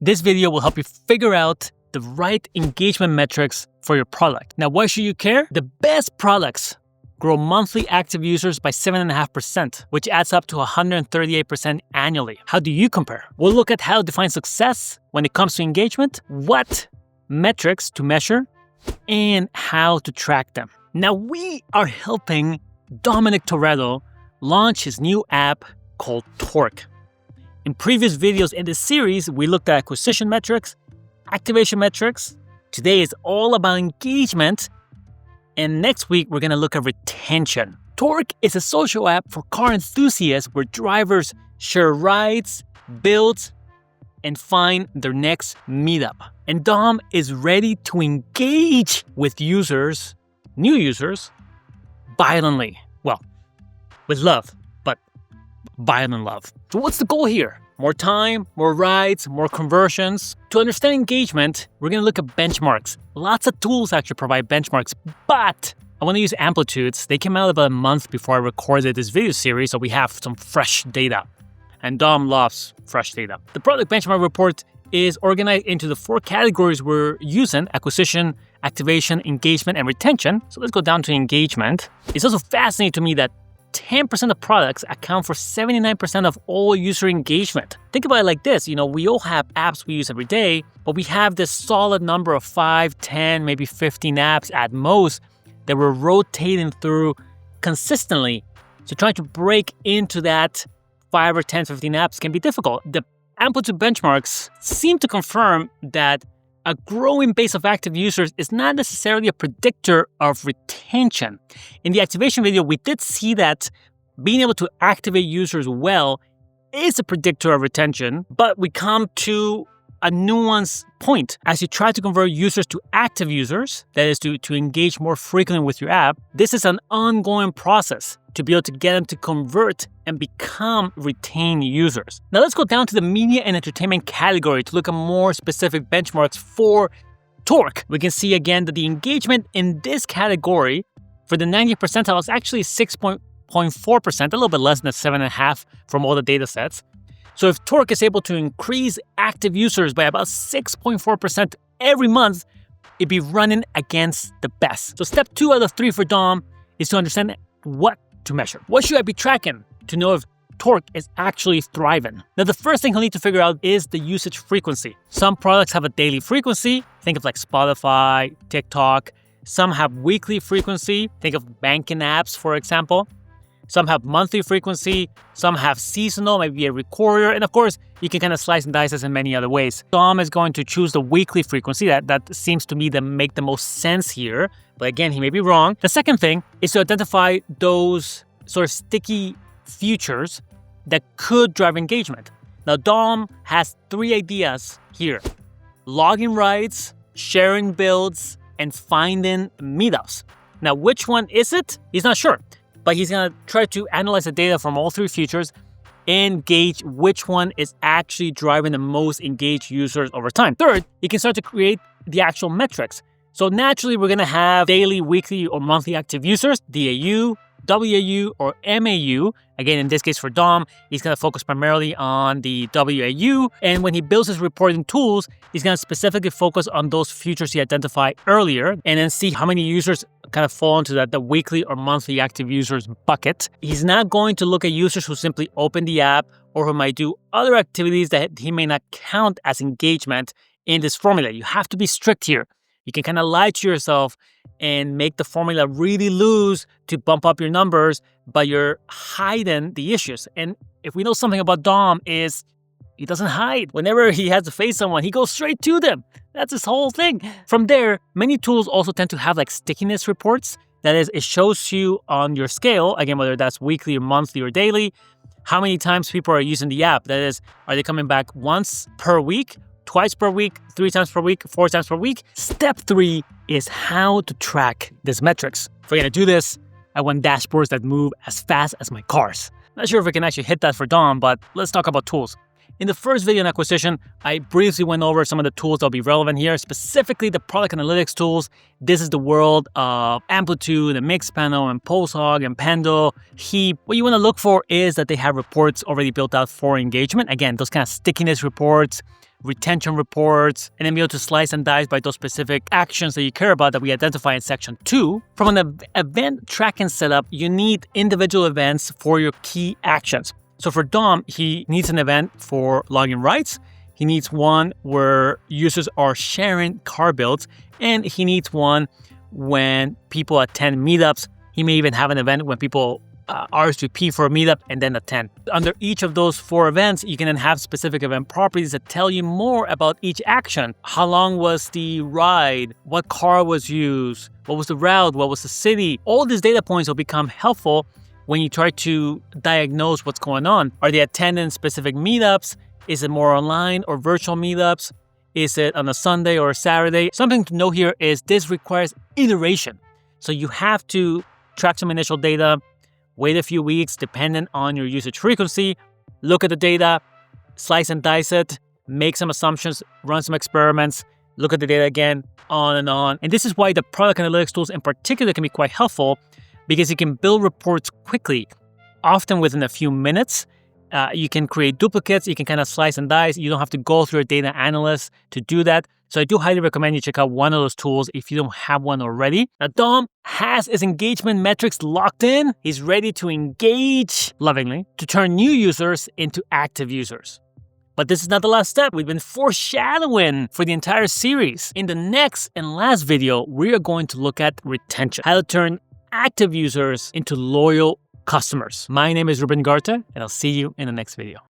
This video will help you figure out the right engagement metrics for your product. Now, why should you care? The best products grow monthly active users by 7.5%, which adds up to 138% annually. How do you compare? We'll look at how to define success when it comes to engagement, what metrics to measure, and how to track them. Now, we are helping Dominic Toretto launch his new app called Torque. In previous videos in this series, we looked at acquisition metrics, activation metrics. Today is all about engagement. And next week, we're going to look at retention. Torque is a social app for car enthusiasts where drivers share rides, builds, and find their next meetup. And Dom is ready to engage with users, new users, violently. Well, with love, but violent love. So what's the goal here? More time, more rides, more conversions. To understand engagement, we're going to look at benchmarks. Lots of tools actually provide benchmarks, but I want to use amplitudes. They came out about a month before I recorded this video series, so we have some fresh data. And Dom loves fresh data. The product benchmark report is organized into the 4 categories we're using: acquisition, activation, engagement, and retention. So let's go down to engagement. It's also fascinating to me that 10% of products account for 79% of all user engagement. Think about it like this, we all have apps we use every day, but we have this solid number of 5, 10, maybe 15 apps at most that we're rotating through consistently. So trying to break into that 5 or 10, 15 apps can be difficult. The amplitude benchmarks seem to confirm that a growing base of active users is not necessarily a predictor of retention. In the activation video, we did see that being able to activate users well is a predictor of retention, but we come to a nuanced point. As you try to convert users to active users, that is to engage more frequently with your app, this is an ongoing process to be able to get them to convert and become retained users. Now let's go down to the media and entertainment category to look at more specific benchmarks for Torque. We can see again that the engagement in this category for the 90th percentile is actually 6.4%, a little bit less than the 7.5 from all the data sets. So if Torque is able to increase active users by about 6.4% every month, it'd be running against the best. So step 2 out of 3 for Dom is to understand what to measure. What should I be tracking to know if Torque is actually thriving? Now, the first thing he'll need to figure out is the usage frequency. Some products have a daily frequency. Think of like Spotify, TikTok. Some have weekly frequency. Think of banking apps, for example. Some have monthly frequency, some have seasonal, maybe a recorder, and of course, you can kind of slice and dice this in many other ways. Dom is going to choose the weekly frequency. That seems to me to make the most sense here, but again, he may be wrong. The second thing is to identify those sort of sticky features that could drive engagement. Now, Dom has 3 ideas here: logging rides, sharing builds, and finding meetups. Now, which one is it? He's not sure. But he's going to try to analyze the data from all 3 features and gauge which one is actually driving the most engaged users over time. Third, you can start to create the actual metrics. So naturally, we're going to have daily, weekly, or monthly active users, DAU, WAU, or MAU. Again, in this case for Dom, he's going to focus primarily on the WAU. And when he builds his reporting tools, he's going to specifically focus on those features he identified earlier and then see how many users kind of fall into the weekly or monthly active users bucket. He's not going to look at users who simply open the app or who might do other activities that he may not count as engagement in this formula. You have to be strict here. You can kind of lie to yourself and make the formula really loose to bump up your numbers, but you're hiding the issues. And if we know something about Dom is he doesn't hide. Whenever he has to face someone, he goes straight to them. That's his whole thing. From there, many tools also tend to have like stickiness reports. That is, it shows you on your scale, again, whether that's weekly or monthly or daily, how many times people are using the app. That is, are they coming back once per week, twice per week, 3 times per week, 4 times per week? Step 3 is how to track these metrics. If we're going to do this, I want dashboards that move as fast as my cars. Not sure if we can actually hit that for Dom, but let's talk about tools. In the first video on acquisition, I briefly went over some of the tools that will be relevant here, specifically the product analytics tools. This is the world of Amplitude and Mixpanel and PulseHog and Pendle, Heap. What you want to look for is that they have reports already built out for engagement. Again, those kind of stickiness reports, retention reports, and then be able to slice and dice by those specific actions that you care about that we identify in section 2. From an event tracking setup, you need individual events for your key actions. So for Dom, he needs an event for login rights. He needs one where users are sharing car builds, and he needs one when people attend meetups. He may even have an event when people RSVP for a meetup and then attend. Under each of those 4 events, you can then have specific event properties that tell you more about each action. How long was the ride? What car was used? What was the route? What was the city? All these data points will become helpful when you try to diagnose what's going on. Are they attending specific meetups? Is it more online or virtual meetups? Is it on a Sunday or a Saturday? Something to know here is this requires iteration. So you have to track some initial data, wait a few weeks dependent on your usage frequency, look at the data, slice and dice it, make some assumptions, run some experiments, look at the data again, on and on. And this is why the product analytics tools in particular can be quite helpful, because you can build reports quickly, often within a few minutes. You can create duplicates, you can kind of slice and dice. You don't have to go through a data analyst to do that. So I do highly recommend you check out one of those tools if you don't have one already. Now, Dom has his engagement metrics locked in. He's ready to engage lovingly to turn new users into active users. But this is not the last step. We've been foreshadowing for the entire series. In the next and last video, we are going to look at retention, how to turn active users into loyal customers. My name is Ruben Garta, and I'll see you in the next video.